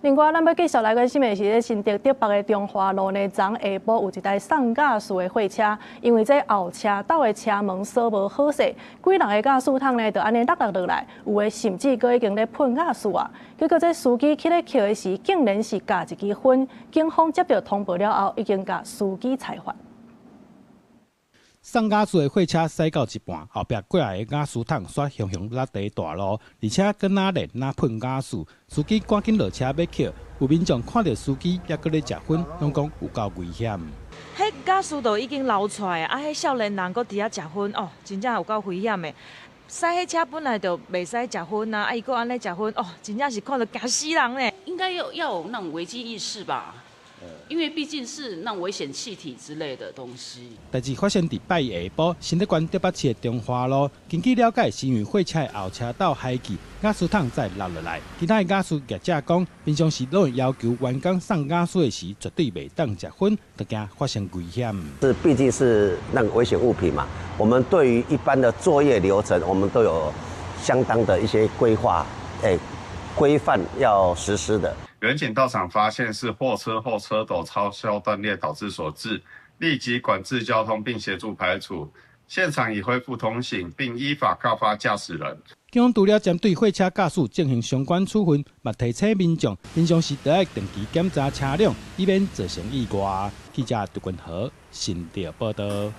另外，咱要继续来关心的是，新竹竹北的中华路呢，昨下晡有一台送驾驶的货车，因为这后车斗的车门锁无好势，几人的驾驶桶呢，就安尼落来，有的甚至佫已经咧喷驾驶啊。结果这司机去咧扣的时，竟然是加一支烟。警方接到通报了后，已经甲司机裁罚。送驾驶的货车驶到一半，后壁过来的驾驶桶煞熊熊落地大路，而且搁哪练哪喷驾驶，司机赶紧落车要扣。有民众看到司机也搁咧食薰，拢讲有够危险。迄驾驶都已经流出来啊！迄少年人搁伫遐食薰哦，真正有够危险的。驶迄车本来就袂使食薰啊，伊搁安尼食薰哦，真正是看到惊死人呢。应该要有那种危机意识吧。因为毕竟是那种危险气体之类的东西。代志发生伫拜下晡，新竹县竹北市的中华路。根据了解，是因为货车的后车斗排气，驾驶桶再落落来。其他的驾驶业者讲，平常时都会要求员工送驾驶的时，绝对袂当食薰，就惊发生危险。这毕竟是那个危险物品嘛，我们对于一般的作业流程，我们都有相当的一些规划，规范要实施的。员警到场发现是货车后车斗超销断裂导致所致，立即管制交通并协助排除，现场已恢复通行，并依法告发驾驶人。警方除了针对货车驾驶进行相关处分，也提醒民众平常时都要定期检查车辆，以免造成意外。记者杜君豪，新竹报道。